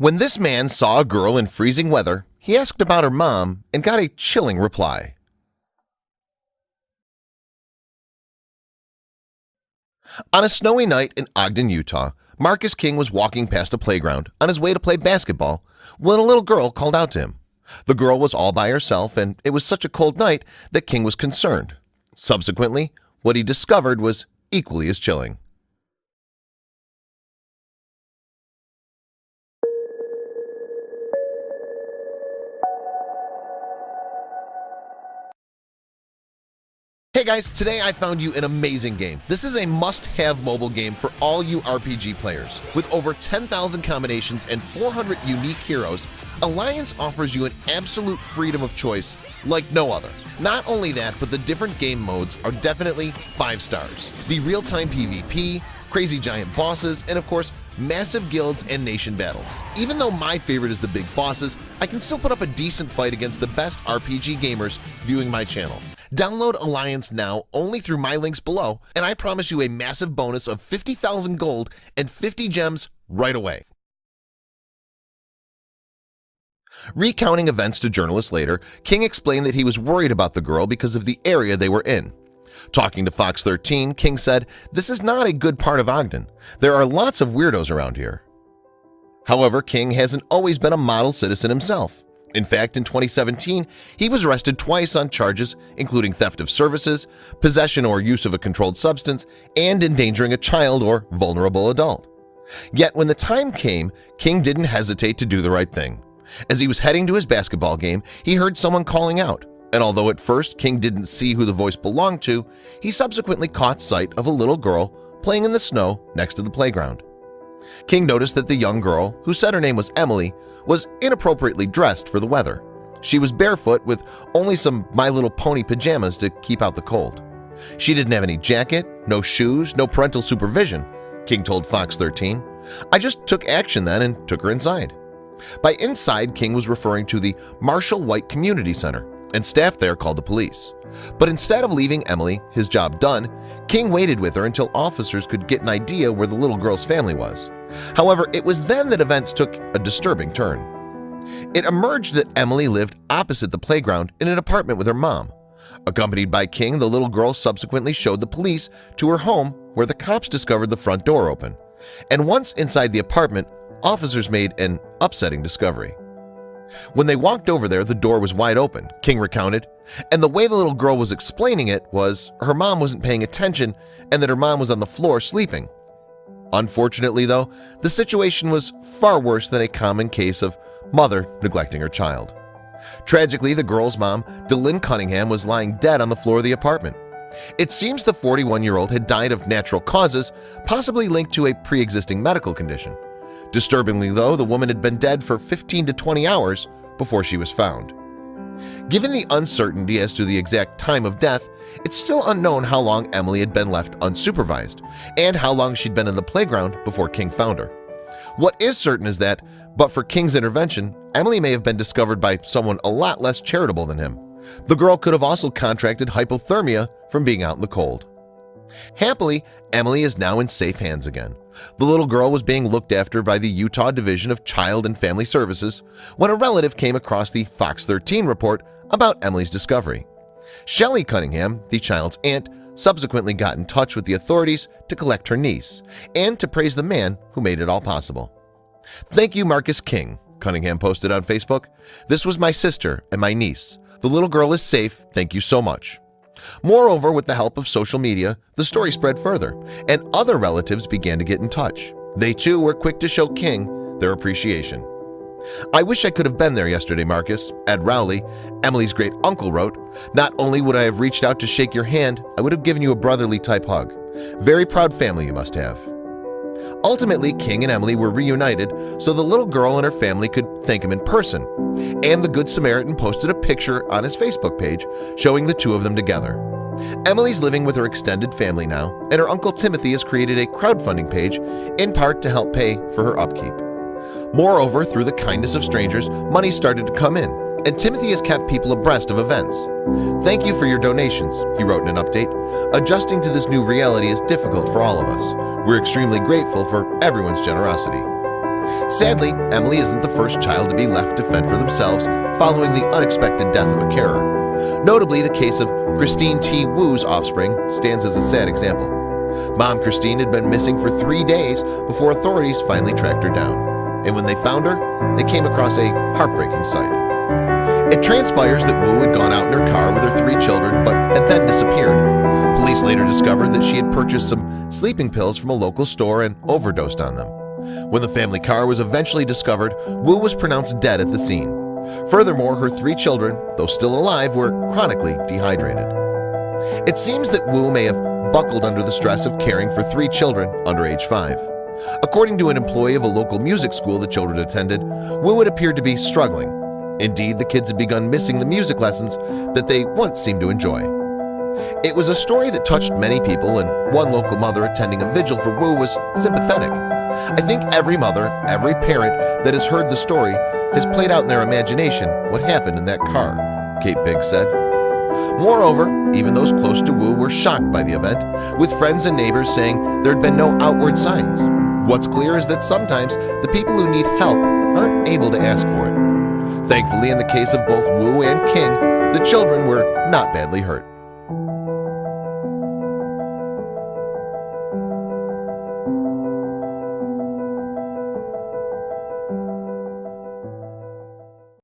When this man saw a girl in freezing weather, he asked about her mom and got a chilling reply. On a snowy night in Ogden, Utah, Marcus King was walking past a playground on his way to play basketball when a little girl called out to him. The girl was all by herself, and it was such a cold night that King was concerned. Subsequently, what he discovered was equally as chilling. Hey guys, today I found you an amazing game. This is a must-have mobile game for all you RPG players. With over 10,000 combinations and 400 unique heroes, Alliance offers you an absolute freedom of choice like no other. Not only that, but the different game modes are definitely 5 stars. The real-time PvP, crazy giant bosses, and of course, massive guilds and nation battles. Even though my favorite is the big bosses, I can still put up a decent fight against the best RPG gamers viewing my channel. Download Alliance now only through my links below, and I promise you a massive bonus of 50,000 gold and 50 gems right away. Recounting events to journalists later, King explained that he was worried about the girl because of the area they were in. Talking to Fox 13, King said, "This is not a good part of Ogden. There are lots of weirdos around here." However, King hasn't always been a model citizen himself. In fact, in 2017, he was arrested twice on charges including theft of services, possession or use of a controlled substance, and endangering a child or vulnerable adult. Yet when the time came, King didn't hesitate to do the right thing. As he was heading to his basketball game, he heard someone calling out, and although at first King didn't see who the voice belonged to, he subsequently caught sight of a little girl playing in the snow next to the playground. King noticed that the young girl, who said her name was Emily, was inappropriately dressed for the weather. She was barefoot with only some My Little Pony pajamas to keep out the cold. She didn't have any jacket, no shoes, no parental supervision, King told Fox 13. "I just took action then and took her inside." By inside, King was referring to the Marshall White Community Center, and staff there called the police. But instead of leaving Emily, his job done, King waited with her until officers could get an idea where the little girl's family was. However, it was then that events took a disturbing turn. It emerged that Emily lived opposite the playground in an apartment with her mom. Accompanied by King, the little girl subsequently showed the police to her home, where the cops discovered the front door open. And once inside the apartment, officers made an upsetting discovery. When they walked over there, the door was wide open, King recounted, and the way the little girl was explaining it was her mom wasn't paying attention and that her mom was on the floor sleeping. Unfortunately, though, the situation was far worse than a common case of mother neglecting her child. Tragically, the girl's mom, DeLynn Cunningham, was lying dead on the floor of the apartment. It seems the 41-year-old had died of natural causes, possibly linked to a pre-existing medical condition. Disturbingly, though, the woman had been dead for 15 to 20 hours before she was found. Given the uncertainty as to the exact time of death, it's still unknown how long Emily had been left unsupervised and how long she'd been in the playground before King found her. What is certain is that, but for King's intervention, Emily may have been discovered by someone a lot less charitable than him. The girl could have also contracted hypothermia from being out in the cold. Happily, Emily is now in safe hands again. The little girl was being looked after by the Utah Division of Child and Family Services when a relative came across the Fox 13 report about Emily's discovery. Shelley Cunningham, the child's aunt, subsequently got in touch with the authorities to collect her niece and to praise the man who made it all possible. "Thank you, Marcus King," Cunningham posted on Facebook. "This was my sister and my niece. The little girl is safe. Thank you so much." Moreover, with the help of social media, the story spread further, and other relatives began to get in touch. They too were quick to show King their appreciation. "I wish I could have been there yesterday, Marcus," Ed Rowley, Emily's great uncle, wrote. "Not only would I have reached out to shake your hand, I would have given you a brotherly type hug. Very proud family you must have." Ultimately, King and Emily were reunited so the little girl and her family could thank him in person, and the Good Samaritan posted a picture on his Facebook page showing the two of them together. Emily's living with her extended family now, and her uncle Timothy has created a crowdfunding page in part to help pay for her upkeep. Moreover, through the kindness of strangers, money started to come in, and Timothy has kept people abreast of events. "Thank you for your donations," he wrote in an update. "Adjusting to this new reality is difficult for all of us. We're extremely grateful for everyone's generosity." Sadly, Emily isn't the first child to be left to fend for themselves following the unexpected death of a carer. Notably, the case of Christine T. Wu's offspring stands as a sad example. Mom Christine had been missing for 3 days before authorities finally tracked her down. And when they found her, they came across a heartbreaking sight. It transpires that Wu had gone out in her car with her 3 children but had then disappeared. Police later discovered that she had purchased some sleeping pills from a local store and overdosed on them. When the family car was eventually discovered, Wu was pronounced dead at the scene. Furthermore, her 3 children, though still alive, were chronically dehydrated. It seems that Wu may have buckled under the stress of caring for 3 children under age 5. According to an employee of a local music school the children attended, Wu had appeared to be struggling. Indeed, the kids had begun missing the music lessons that they once seemed to enjoy. It was a story that touched many people, and one local mother attending a vigil for Wu was sympathetic. I think every mother, every parent that has heard the story has played out in their imagination what happened in that car, Kate Biggs said. Moreover, even those close to Wu were shocked by the event, with friends and neighbors saying there had been no outward signs. What's clear is that sometimes the people who need help aren't able to ask for it. Thankfully, in the case of both Wu and King, the children were not badly hurt.